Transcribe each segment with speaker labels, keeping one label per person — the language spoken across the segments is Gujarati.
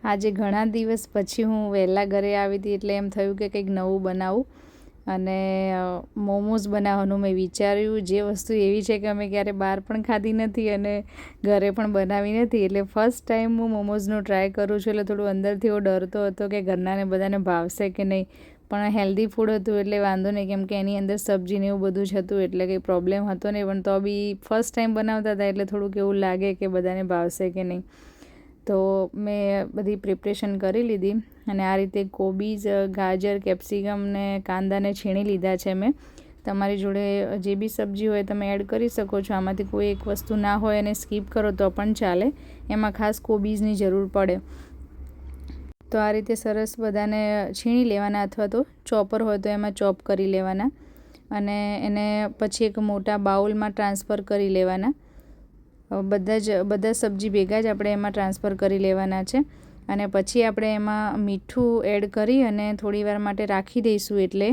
Speaker 1: આજે ઘણા દિવસ પછી હું વહેલા ઘરે આવી હતી એટલે એમ થયું કે કંઈક નવું બનાવું અને મોમોઝ બનાવવાનું મેં વિચાર્યું. જે વસ્તુ એવી છે કે અમે ક્યારે બહાર પણ ખાધી નથી અને ઘરે પણ બનાવી નથી, એટલે ફર્સ્ટ ટાઈમ હું મોમોઝનો ટ્રાય કરું છું. એટલે થોડું અંદરથી એવો ડરતો હતો કે ઘરનાને બધાને ભાવશે કે નહીં, પણ હેલ્ધી ફૂડ હતું એટલે વાંધો નહીં, કેમ કે એની અંદર સબ્જી ને એવું બધું જ હતું એટલે કંઈ પ્રોબ્લેમ હતો નહીં. પણ તો બી ફર્સ્ટ ટાઈમ બનાવતા હતા એટલે થોડુંક એવું લાગે કે બધાને ભાવશે કે નહીં. તો મેં બધી પ્રિપરેશન કરી લીધી અને આ રીતે કોબીજ, ગાજર, કેપ્સિકમ ને કાંદાને છીણી લીધા છે મેં. તમારી જોડે જે બી સબ્જી હોય તમે એડ કરી શકો છો. આમાંથી કોઈ એક વસ્તુ ના હોય અને સ્કીપ કરો તો પણ ચાલે. એમાં ખાસ કોબીજની જરૂર પડે. તો આ રીતે સરસ બધાને છીણી લેવાના, અથવા તો ચોપર હોય તો એમાં ચોપ કરી લેવાના અને એને પછી એક મોટા બાઉલમાં ટ્રાન્સફર કરી લેવાના. બધા સબ્જી ભેગા જ આપણે એમાં ટ્રાન્સફર કરી લેવાના છે અને પછી આપણે એમાં મીઠું એડ કરી અને થોડી વાર માટે રાખી દઈશું, એટલે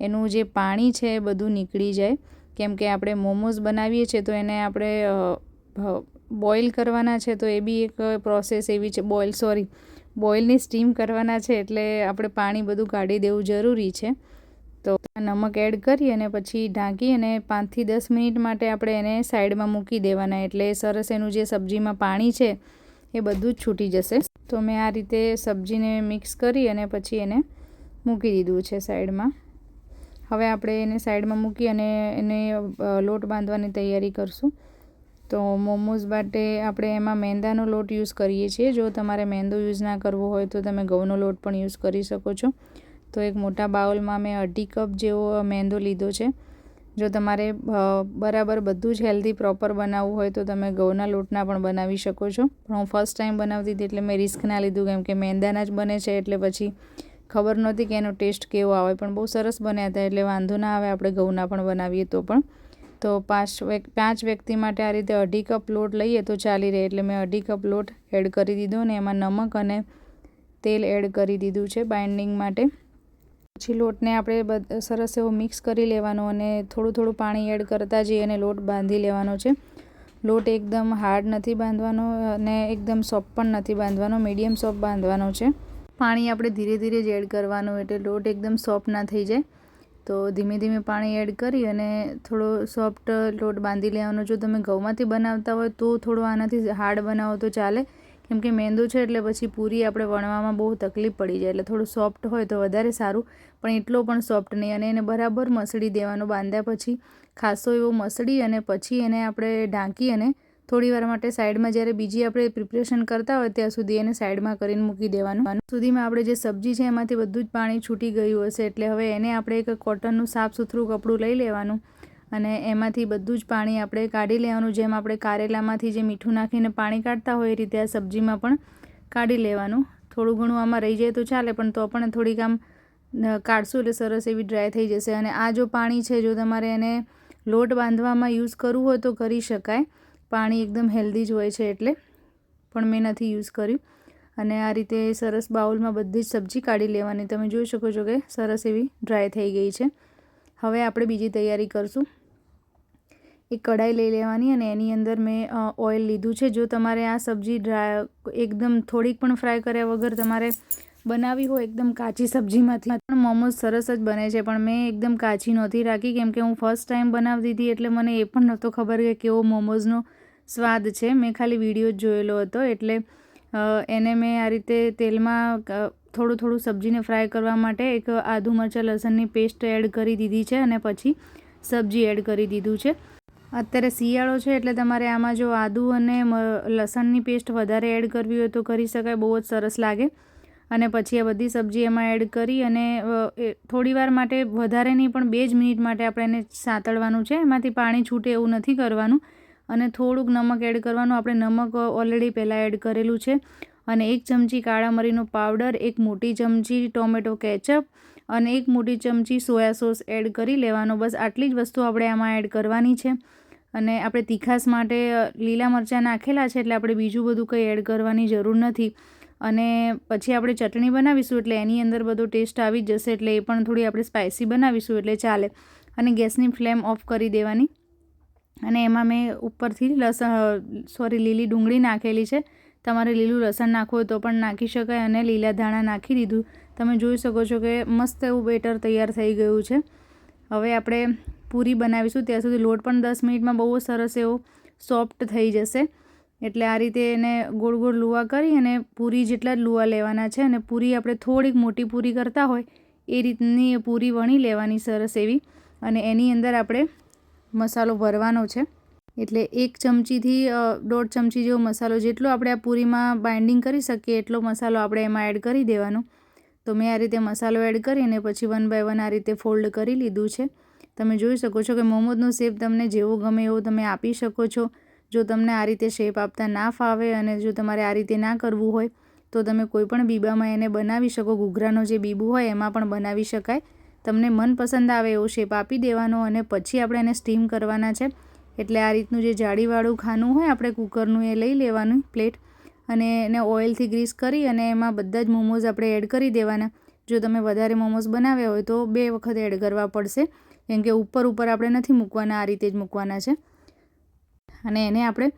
Speaker 1: એનું જે પાણી છે એ બધું નીકળી જાય. કેમ કે આપણે મોમોઝ બનાવીએ છીએ તો એને આપણે બોઇલ કરવાના છે, તો એ બી એક પ્રોસેસ એવી છે. બોઇલની સ્ટીમ કરવાના છે એટલે આપણે પાણી બધું કાઢી દેવું જરૂરી છે. તો નમક એડ કરી અને પછી ઢાંકી અને 5 થી 10 મિનિટ માટે આપણે એને સાઈડમાં મૂકી દેવાના, એટલે સરસ એનું જે સબ્જીમાં પાણી છે એ બધું જ છૂટી જશે. તો મેં આ રીતે સબ્જીને મિક્સ કરી અને પછી એને મૂકી દીધું છે સાઈડમાં. હવે આપણે એને સાઈડમાં મૂકી અને એને લોટ બાંધવાની તૈયારી કરશું. તો મોમોઝ માટે આપણે એમાં મેંદાનો લોટ યુઝ કરીએ છીએ. જો તમારે મેંદો યુઝ ના કરવો હોય તો તમે ઘઉંનો લોટ પણ યુઝ કરી શકો છો. તો એક મોટા બાઉલમાં મેં 1/2 કપ જેવો મેંદો લીધો છે. જો તમારે બરાબર બધું જ હેલ્ધી પ્રોપર બનાવવું હોય તો તમે ઘઉંના લોટના પણ બનાવી શકો છો. પણ હું ફર્સ્ટ ટાઈમ બનાવતી હતી એટલે મેં રિસ્ક ના લીધું, કેમ કે મેંદાના જ બને છે એટલે પછી ખબર નહોતી કે એનો ટેસ્ટ કેવો આવે. પણ બહુ સરસ બન્યા હતા એટલે વાંધો ના આવે આપણે ઘઉંના પણ બનાવીએ તો પણ. તો 5 વ્યક્તિ માટે આ રીતે 1/2 કપ લોટ લઈએ તો ચાલી રહે, એટલે મેં 1/2 કપ લોટ એડ કરી દીધો અને એમાં નમક અને તેલ એડ કરી દીધું છે બાઇન્ડિંગ માટે. પછી લોટને આપણે સરસ એવો મિક્સ કરી લેવાનો અને થોડું થોડું પાણી એડ કરતા જઈએ અને લોટ બાંધી લેવાનો છે. લોટ એકદમ હાર્ડ નથી બાંધવાનો અને એકદમ સોફ્ટ પણ નથી બાંધવાનો, મીડિયમ સોફ્ટ બાંધવાનો છે. પાણી આપણે ધીરે ધીરે જ એડ કરવાનું એટલે લોટ એકદમ સોફ્ટ ના થઈ જાય. તો ધીમે ધીમે પાણી એડ કરી અને થોડો સોફ્ટ લોટ બાંધી લેવાનો. જો તમે ઘઉંમાંથી બનાવતા હોય તો થોડો આનાથી હાર્ડ બનાવો તો ચાલે, કેમ કે મેંદો છે એટલે પછી પૂરી આપણે વણવામાં બહુ તકલીફ પડી જાય. એટલે થોડું સોફ્ટ હોય તો વધારે સારું, પણ એટલો પણ સોફ્ટ નહીં. અને એને બરાબર મસળી દેવાનો. બાંધ્યા પછી ખાસો એવો મસળી અને પછી એને આપણે ઢાંકી અને થોડી વાર માટે સાઈડમાં, જ્યારે બીજી આપણે પ્રિપરેશન કરતા હોય ત્યાં સુધી એને સાઈડમાં કરીને મૂકી દેવાનું. સુધીમાં આપણે જે સબ્જી છે એમાંથી બધું જ પાણી છૂટી ગયું હશે, એટલે હવે એને આપણે એક કોટનનું સાફ સુથરું કપડું લઈ લેવાનું અને એમાંથી બધું જ પાણી આપણે કાઢી લેવાનું. જેમ આપણે કારેલામાંથી જે મીઠું નાખીને પાણી કાઢતા હોય એ રીતે આ સબ્જીમાં પણ કાઢી લેવાનું. થોડું ઘણું આમાં રહી જાય તો ચાલે, પણ તો પણ થોડીક આમ કાઢશું એટલે સરસ એવી ડ્રાય થઈ જશે. અને આ જો પાણી છે, જો તમારે એને લોટ બાંધવામાં યુઝ કરવું હોય તો કરી શકાય. પાણી એકદમ હેલ્ધી જ હોય છે એટલે, પણ મેં નથી યુઝ કર્યું. અને આ રીતે સરસ બાઉલમાં બધી જ સબ્જી કાઢી લેવાની. તમે જોઈ શકો છો કે સરસ એવી ડ્રાય થઈ ગઈ છે. હવે આપણે બીજી તૈયારી કરશું. એક કઢાઈ લઈ લેવાની અને એની અંદર મેં ઓઇલ લીધું છે. જો તમારે આ સબ્જી ડ્રાય એકદમ થોડીક પણ ફ્રાય કર્યા વગર તમારે બનાવી હોય એકદમ કાચી સબ્જીમાંથી પણ મોમોઝ સરસ જ બને છે, પણ મેં એકદમ કાચી નહોતી રાખી કેમ કે હું ફર્સ્ટ ટાઈમ બનાવતી હતી એટલે મને એ પણ નહોતો ખબર કે કેવો મોમોઝનો સ્વાદ છે. મેં ખાલી વિડીયો જ જોયેલો હતો એટલે એને મેં આ રીતે તેલમાં થોડું સબ્જીને ફ્રાય કરવા માટે એક આદુ મરચાં લસણની પેસ્ટ એડ કરી દીધી છે અને પછી સબ્જી એડ કરી દીધું છે. અત્યારે શિયાળો છે એટલે તમારે આમાં જો આદુ અને લસણની પેસ્ટ વધારે એડ કરવી હોય તો કરી શકાય, બહુ જ સરસ લાગે. અને પછી આ બધી સબ્જી એમાં એડ કરી અને થોડી વાર માટે, વધારે નહીં પણ 2 જ મિનિટ માટે આપણે એને સાંતળવાનું છે. એમાંથી પાણી છૂટે એવું નથી કરવાનું. અને થોડુંક નમક એડ કરવાનું. આપણે નમક ઓલરેડી પહેલાં એડ કરેલું છે. અને 1 ચમચી કાળા મરીનો પાવડર, 1 મોટી ચમચી ટોમેટો કેચઅપ અને 1 મોટી ચમચી સોયા સોસ એડ કરી લેવાનો. બસ આટલી જ વસ્તુ આપણે આમાં એડ કરવાની છે. અને આપણે તીખાસ માટે લીલા મરચાં નાખેલા છે એટલે આપણે બીજું બધું કંઈ એડ કરવાની જરૂર નથી. અને પછી આપણે ચટણી બનાવીશું એટલે એની અંદર બધો ટેસ્ટ આવી જ જશે, એટલે એ પણ થોડી આપણે સ્પાઇસી બનાવીશું એટલે ચાલે. અને ગેસની ફ્લેમ ઓફ કરી દેવાની. અને એમાં મેં ઉપરથી લીલી ડુંગળી નાખેલી છે. તમારે લીલું લસણ નાખવું હોય તો પણ નાખી શકાય અને લીલા ધાણા નાખી દીધું. તમે જોઈ શકો છો કે મસ્ત એવું બેટર તૈયાર થઈ ગયું છે. હવે આપણે પૂરી બનાવીશું ત્યાં સુધી લોટ પણ 10 મિનિટમાં બહુ સરસ એવો સોફ્ટ થઈ જશે. એટલે આ રીતે એને ગોળ ગોળ લુવા કરી અને પૂરી જેટલા જ લુવા લેવાના છે અને પૂરી આપણે થોડીક મોટી પૂરી કરતા હોય એ રીતની પૂરી વણી લેવાની સરસ એવી. અને એની અંદર આપણે મસાલો ભરવાનો છે. એટલે 1 ચમચીથી 1.5 ચમચી જેવો મસાલો, જેટલો આપણે આ પૂરીમાં બાઇન્ડિંગ કરી શકીએ એટલો મસાલો આપણે એમાં એડ કરી દેવાનો. તો મેં આ રીતે મસાલો એડ કરી અને પછી 1 બાય 1 આ રીતે ફોલ્ડ કરી લીધું છે. તમે જોઈ શકો છો કે મોમોઝનો શેપ તમને જેવો ગમે એવો તમે આપી શકો છો. જો તમને આ રીતે શેપ આપતા ના ફાવે અને જો તમારે આ રીતે ના કરવું હોય તો તમે કોઈપણ બીબામાં એને બનાવી શકો. ઘૂઘરાનો જે બીબું હોય એમાં પણ બનાવી શકાય. તમને મનપસંદ આવે એવો શેપ આપી દેવાનો અને પછી આપણે એને સ્ટીમ કરવાના છે. એટલે આ રીતનું જે જાળીવાળું ખાનું હોય આપણે કુકરનું એ લઈ લેવાનું પ્લેટ અને એને ઓઇલથી ગ્રીસ કરી અને એમાં બધા જ મોમોઝ આપણે એડ કરી દેવાના. જો તમે વધારે મોમોઝ બનાવ્યા હોય તો 2 વખત એડ કરવા પડશે, કેમ કે ઉપર આપણે નથી મૂકવાના, આ રીતે જ મૂકવાના છે. અને એને આપણે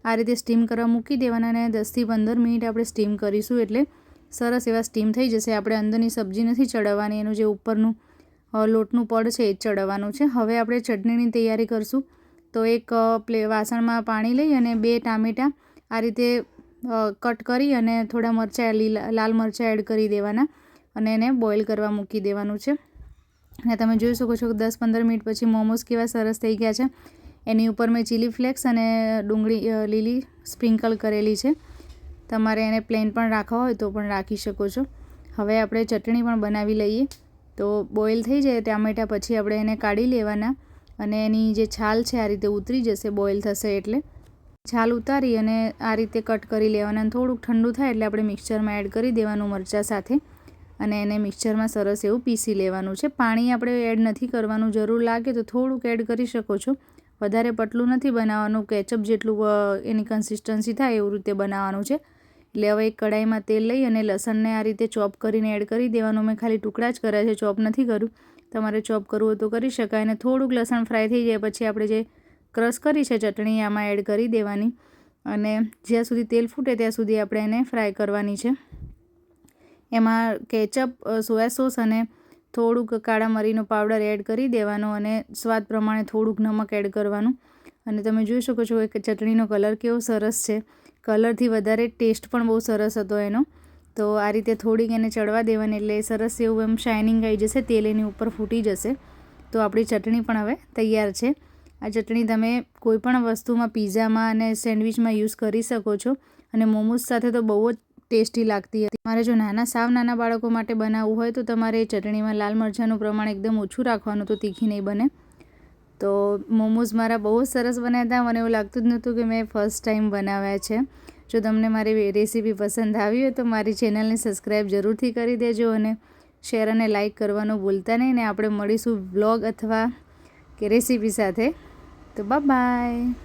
Speaker 1: આ રીતે સ્ટીમ કરવા મૂકી દેવાના અને 10થી 15 મિનિટ આપણે સ્ટીમ કરીશું એટલે સરસ એવા સ્ટીમ થઈ જશે. આપણે અંદરની સબ્જી નથી ચડાવવાની, એનું જે ઉપરનું લોટનું પડ છે એ જ ચડાવવાનું છે. હવે આપણે ચટણીની તૈયારી કરશું. તો એક વાસણમાં પાણી લઈ અને 2 ટામેટાં આ રીતે કટ કરી અને થોડા મરચાં, લાલ મરચાં એડ કરી દેવાના અને એને બોઇલ કરવા મૂકી દેવાનું છે. અને તમે જોઈ શકો છો કે 10-15 મિનિટ પછી મોમોઝ કેવા સરસ થઈ ગયા છે. એની ઉપર મેં ચીલી ફ્લેક્સ અને ડુંગળી લીલી સ્પ્રિંકલ કરેલી છે. તમારે એને પ્લેન પણ રાખવા હોય તો પણ રાખી શકો છો. હવે આપણે ચટણી પણ બનાવી લઈએ. તો બોઇલ થઈ જાય ટામેટાં પછી આપણે એને કાઢી લેવાના અને એની જે છાલ છે આ રીતે ઉતરી જશે બોઇલ થશે એટલે. છાલ ઉતારી અને આ રીતે કટ કરી લેવાના અને થોડુંક ઠંડુ થાય એટલે આપણે મિક્સચરમાં એડ કરી દેવાનું મરચાં સાથે અને એને મિક્સચરમાં સરસ એવું પીસી લેવાનું છે. પાણી આપણે એડ નથી કરવાનું, જરૂર લાગે તો થોડુંક એડ કરી શકો છો. વધારે પતલું નથી બનાવવાનું, કેચઅપ જેટલું એની કન્સિસ્ટન્સી થાય એવું રીતે બનાવવાનું છે. એટલે હવે એક કડાઈમાં તેલ લઈ અને લસણને આ રીતે ચોપ કરીને એડ કરી દેવાનું. મેં ખાલી ટુકડા જ કર્યા છે, ચોપ નથી કર્યું. તમારે ચોપ કરવું હોય તો કરી શકાય. અને થોડુંક લસણ ફ્રાય થઈ જાય પછી આપણે જે ક્રશ કરી છે ચટણી આમાં એડ કરી દેવાની અને જ્યાં સુધી તેલ ફૂટે ત્યાં સુધી આપણે એને ફ્રાય કરવાની છે. એમાં કેચઅપ, સોયા સોસ અને થોડુંક કાળા મરીનો પાવડર એડ કરી દેવાનો અને સ્વાદ પ્રમાણે થોડુંક નમક એડ કરવાનું. અને તમે જોઈ શકો છો કે ચટણીનો કલર કેવો સરસ છે. કલરથી વધારે ટેસ્ટ પણ બહુ સરસ હતો એનો. તો આ રીતે થોડીક એને ચડવા દેવાની એટલે સરસ એવું એમ શાઇનિંગ આવી જશે, તેલ એની ઉપર ફૂટી જશે. તો આપણી ચટણી પણ હવે તૈયાર છે. આ ચટણી તમે કોઈપણ વસ્તુમાં, પીઝામાં અને સેન્ડવિચમાં યુઝ કરી શકો છો અને મોમોઝ સાથે તો બહુ જ ટેસ્ટી લાગતી હતી. તમારે જો સાવ નાના બાળકો માટે બનાવવું હોય તો તમારે ચટણીમાં લાલ મરચાંનું પ્રમાણ એકદમ ઓછું રાખવાનું, તો તીખી નહીં બને. તો મોમોઝ મારા બહુ જ સરસ બન્યા હતા. મને એવું લાગતું જ નહોતું કે મેં ફર્સ્ટ ટાઈમ બનાવ્યા છે. જો તમને મારી રેસીપી પસંદ આવી હોય તો મારી ચેનલને સબસ્ક્રાઈબ જરૂરથી કરી દેજો અને શેર અને લાઇક કરવાનું ભૂલતા નહીં. ને આપણે મળીશું વ્લોગ અથવા કે રેસીપી સાથે. તો બાય.